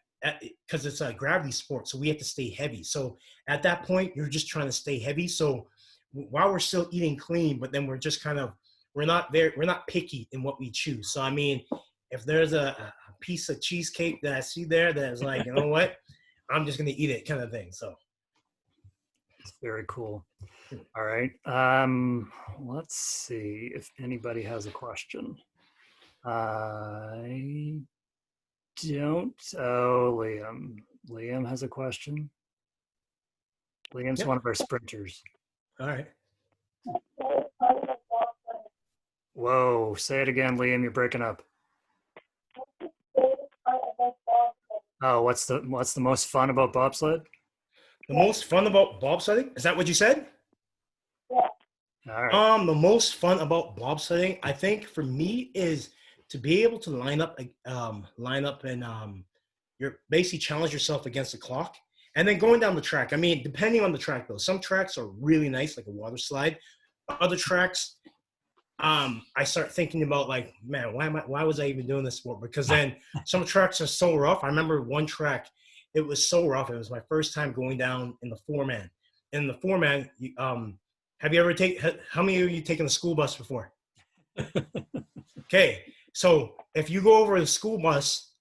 because it's a gravity sport, so we have to stay heavy. So at that point, you're just trying to stay heavy. So while we're still eating clean, but then we're just we're not picky in what we choose. So I mean, if there's a piece of cheesecake that I see there that is like, you know what, I'm just gonna eat it, kind of thing. So it's very cool. All right, let's see if anybody has a question. I don't. Oh, Liam has a question. Liam's one of our sprinters. All right. Whoa, say it again, Liam. You're breaking up. Oh, what's the most fun about bobsled? The most fun about bobsledding? Is that what you said? Yeah. All right. The most fun about bobsledding, I think, for me is to be able to line up and you're basically challenge yourself against the clock, and then going down the track. I mean, depending on the track though, some tracks are really nice, like a water slide. Other tracks, I start thinking about like, man, why was I even doing this sport? Because then some tracks are so rough. I remember one track, it was so rough. It was my first time going down in the four man. In the four man, have you ever how many of you taken the school bus before? Okay, so if you go over the school bus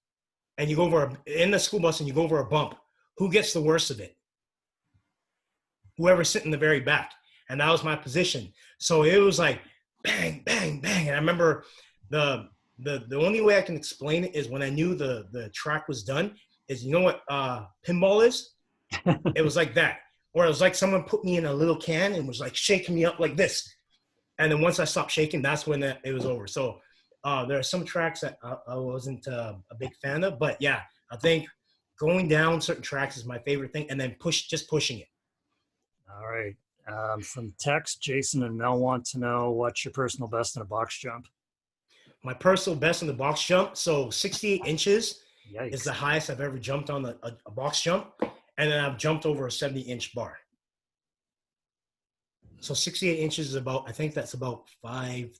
and you go over in the school bus and you go over a bump, who gets the worst of it? Whoever's sitting in the very back. And that was my position. So it was like bang, bang, bang. And I remember the only way I can explain it is when I knew the track was done is, you know what pinball is? It was like that. Or it was like someone put me in a little can and was like shaking me up like this. And then once I stopped shaking, that's when it was over. So there are some tracks that I wasn't a big fan of. But yeah, I think going down certain tracks is my favorite thing. And then just pushing it. All right. From text, Jason and Mel want to know what's your personal best in a box jump. My personal best in the box jump, so 68 inches Yikes. is the highest I've ever jumped on a box jump. And then I've jumped over a 70-inch bar. So 68 inches is about, I think that's about 5'3",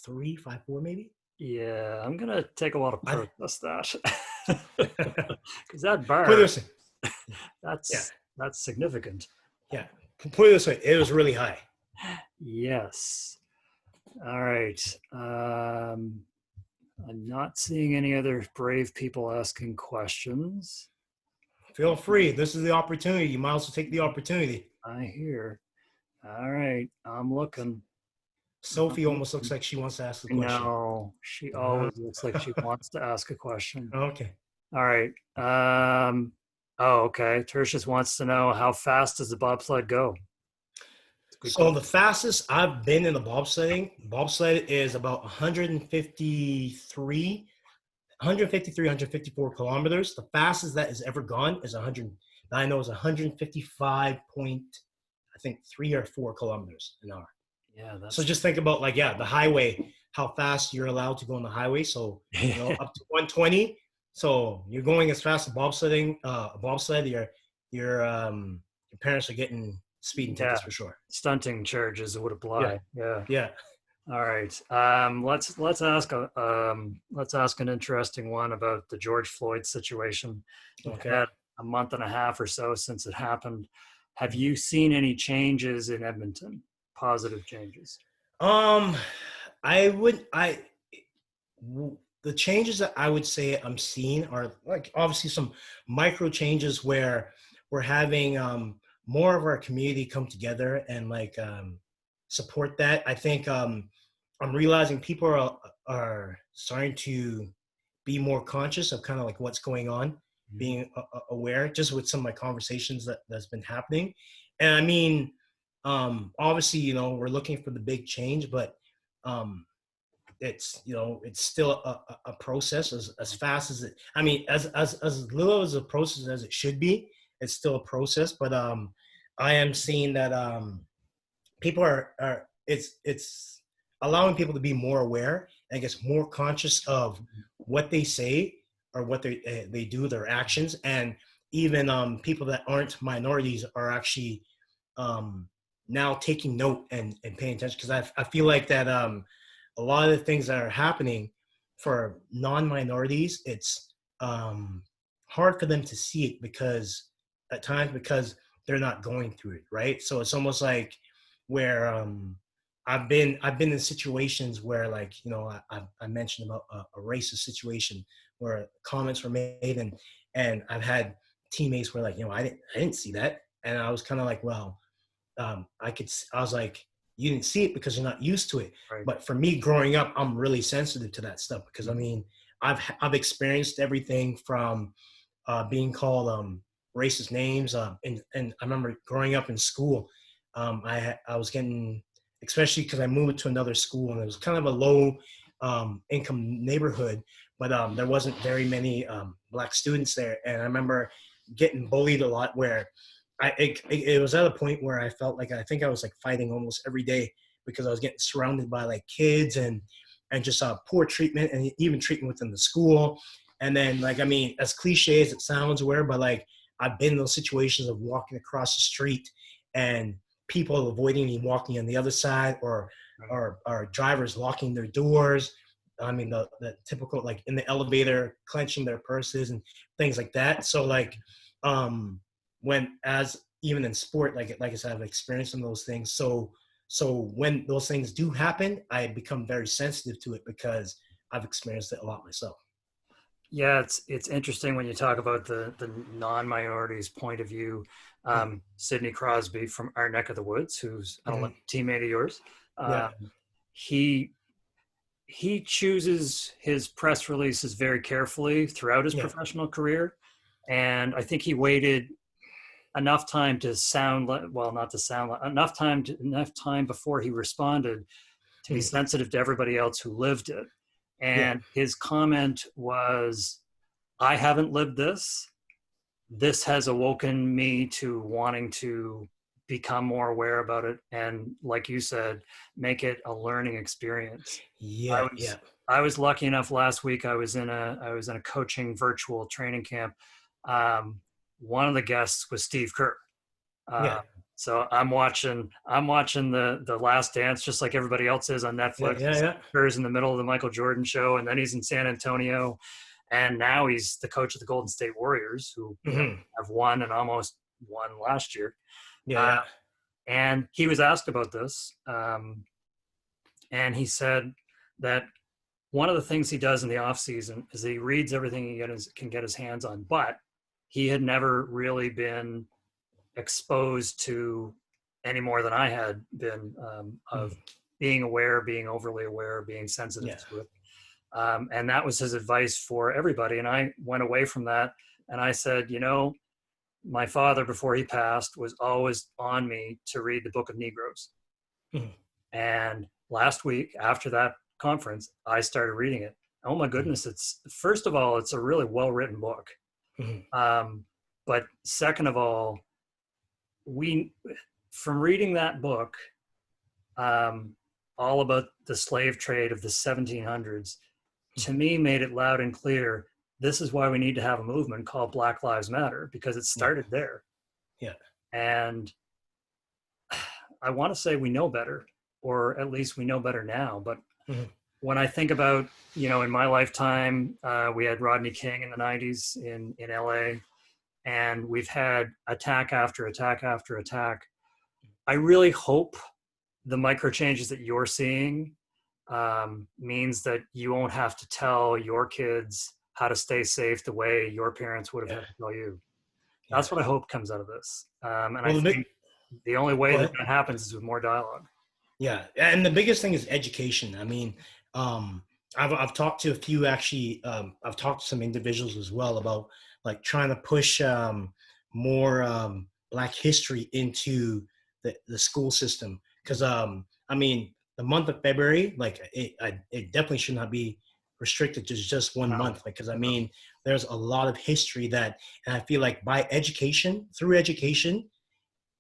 5'4", maybe. Yeah, I'm gonna take a lot of protest that because that bar, Put it this way. that's significant. Yeah, put it this way, it was really high. Yes. All right. I'm not seeing any other brave people asking questions. Feel free. This is the opportunity. You might as well take the opportunity. I hear. All right, I'm looking. Sophie almost looks like she wants to ask a question. No, she always looks like she wants to ask a question. Okay. All right. Oh, okay. Tertius wants to know, how fast does the bobsled go? So the fastest I've been in the bobsledding, bobsled is about 154 kilometers. The fastest that has ever gone is 155 point, I think 3 or 4 kilometers an hour. Yeah. So just think about like, the highway, how fast you're allowed to go on the highway. So, up to 120. So you're going as fast as bobsledding, a bobsled, your parents are getting speeding tickets for sure. Stunting charges would apply. Yeah. All right. Let's ask an interesting one about the George Floyd situation. Okay. We've had a month and a half or so since it happened. Have you seen any changes in Edmonton? Positive changes? The changes that I would say I'm seeing are like obviously some micro changes where we're having more of our community come together and like support that. I think I'm realizing people are starting to be more conscious of kind of like what's going on, being aware just with some of my conversations that's been happening. And I mean, obviously, we're looking for the big change, but it's still a process as fast as it, I mean, as little as a process as it should be, it's still a process. But I am seeing that people are it's allowing people to be more aware and I guess more conscious of what they say or what they do, their actions. And even people that aren't minorities are actually now taking note and paying attention, because I feel like that a lot of the things that are happening for non-minorities, it's hard for them to see it because they're not going through it, right? So it's almost like where I've been in situations where, like, I mentioned about a racist situation where comments were made, and I've had teammates where like, I didn't see that, and I was kind of like, well, I was like, you didn't see it because you're not used to it. Right. But for me growing up, I'm really sensitive to that stuff because I mean, I've experienced everything from being called racist names, and I remember growing up in school, I was getting, especially because I moved to another school and it was kind of a low income neighborhood, but there wasn't very many Black students there, and I remember getting bullied a lot where it was at a point where I felt like I think I was like fighting almost every day because I was getting surrounded by like kids and just poor treatment and even treatment within the school. And then like, I mean, as cliche as it sounds, but like I've been in those situations of walking across the street and people avoiding me walking on the other side, or drivers locking their doors. I mean, the typical, like in the elevator, clenching their purses and things like that. So like, when, as even in sport, like I said, I've experienced some of those things. So when those things do happen, I become very sensitive to it because I've experienced it a lot myself. Yeah, it's interesting when you talk about the non-minorities point of view. Sidney Crosby from our neck of the woods, who's an Olympic teammate of yours, Yeah. he chooses his press releases very carefully throughout his professional career, and I think he waited enough time to sound well, not to sound enough time before he responded to be sensitive to everybody else who lived it. And his comment was, I haven't lived this. This has awoken me to wanting to become more aware about it. And like you said, make it a learning experience. I was lucky enough last week. I was in a coaching virtual training camp. One of the guests was Steve Kerr. So I'm watching the Last Dance, just like everybody else is on Netflix. Kerr's in the middle of the Michael Jordan show, and then he's in San Antonio, and now he's the coach of the Golden State Warriors, who have won and almost won last year. And he was asked about this, and he said that one of the things he does in the off season is he reads everything he can get his hands on, but he had never really been exposed to any more than I had been, of being aware, being overly aware, being sensitive to it. And that was his advice for everybody. And I went away from that and I said, my father, before he passed, was always on me to read the Book of Negroes. And last week, after that conference, I started reading it. Oh my goodness. First of all, it's a really well-written book. But second of all, from reading that book, all about the slave trade of the 1700s, to me made it loud and clear, this is why we need to have a movement called Black Lives Matter, because it started there. And I want to say we know better, or at least we know better now. But when I think about, in my lifetime, we had Rodney King in the 90s in LA, and we've had attack after attack after attack. I really hope the micro changes that you're seeing means that you won't have to tell your kids how to stay safe the way your parents would have had to tell you. That's what I hope comes out of this. And I think the only way that happens is with more dialogue. Yeah, and the biggest thing is education. I mean, I've talked to a few, actually. I've talked to some individuals as well about like trying to push more Black history into the school system, because I mean, the month of February, like it definitely should not be restricted to just one month, because I mean, there's a lot of history that, and I feel like through education,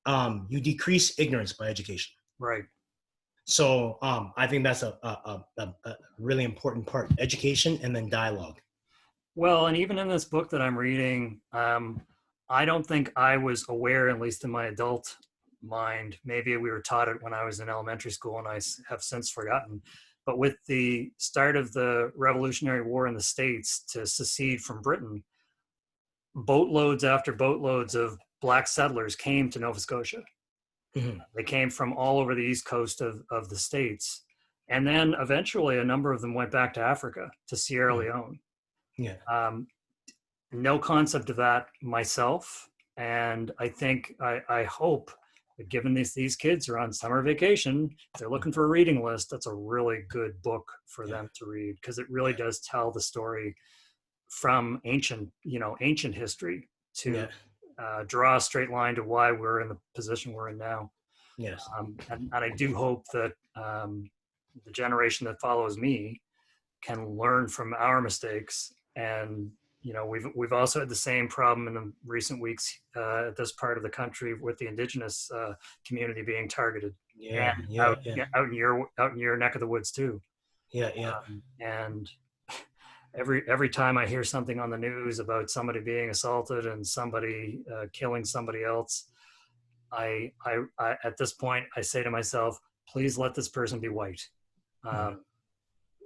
you decrease ignorance by education. Right. So I think that's a really important part: education and then dialogue. Well, and even in this book that I'm reading, I don't think I was aware, at least in my adult mind. Maybe we were taught it when I was in elementary school and I have since forgotten. But with the start of the Revolutionary War in the States to secede from Britain, boatloads after boatloads of Black settlers came to Nova Scotia. They came from all over the east coast of the States. And then eventually a number of them went back to Africa, to Sierra Leone. No concept of that myself. And I think, I hope that given these kids are on summer vacation, if they're looking for a reading list, that's a really good book for them to read, because it really does tell the story from ancient history to draw a straight line to why we're in the position we're in now. And I do hope that the generation that follows me can learn from our mistakes and you know, we've also had the same problem in the recent weeks at this part of the country with the indigenous community being targeted, Yeah, and yeah, yeah, out in your neck of the woods too. yeah, yeah. And every time I hear something on the news about somebody being assaulted and somebody killing somebody else, I at this point I say to myself, please let this person be white.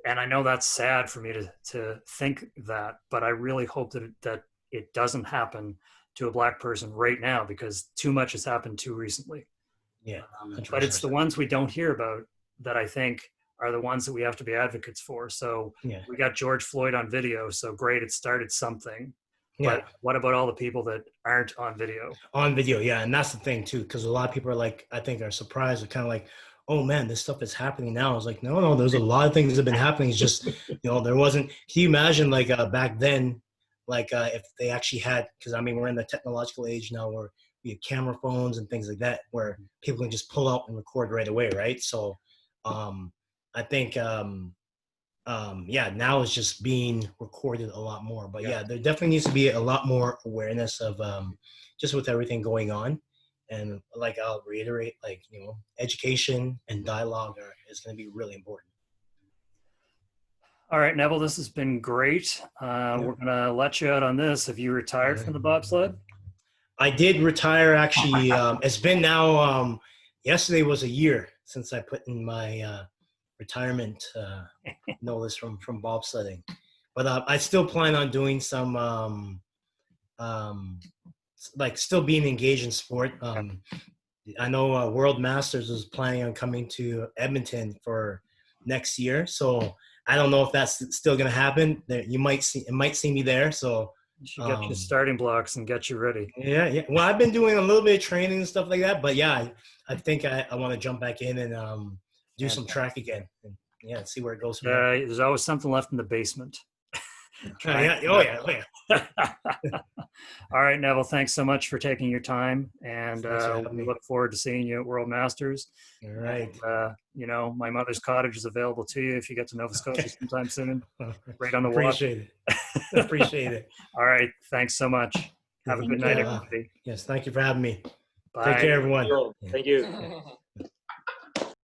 And I know that's sad for me to think that, but I really hope that it doesn't happen to a black person right now, because too much has happened too recently. Yeah, But it's 100%. the ones we don't hear about that I think are the ones that we have to be advocates for. So Yeah, we got George Floyd on video, so great, it started something. yeah. But what about all the people that aren't on video? On video, yeah, and that's the thing too, because a lot of people are like, I think, are surprised, are kind of like, oh man, this stuff is happening now. I was like, no, there's a lot of things that have been happening. It's just, there wasn't. Can you imagine, like, back then, like, if they actually had, because I mean, we're in the technological age now where we have camera phones and things like that, where people can just pull out and record right away, right? So, I think, yeah, now it's just being recorded a lot more. But yeah, there definitely needs to be a lot more awareness of just with everything going on. And like I'll reiterate, like, education and dialogue is going to be really important. All right, Neville, this has been great. Yeah. We're gonna let you out on this. Have you retired from the bobsled? I did retire actually. It's been now. Yesterday was a year since I put in my retirement notice from bobsledding, but I still plan on doing some like still being engaged in sport. I know World Masters is planning on coming to Edmonton for next year, so I don't know if that's still going to happen. You might see me there. So You should get your starting blocks and get you ready. yeah. Well, I've been doing a little bit of training and stuff like that, but yeah, I think I want to jump back in and do some track again. And, yeah, see where it goes from there. There's always something left in the basement. Yeah. Oh yeah. All right, Neville, thanks so much for taking your time, and we me. look forward to seeing you at World Masters. All right. And, my mother's cottage is available to you if you get to Nova Scotia sometime soon. Right on the Appreciate it. Appreciate it. All right, thanks so much. Have a good night, everybody. Yes, thank you for having me. Bye. Take care, everyone. Thank you.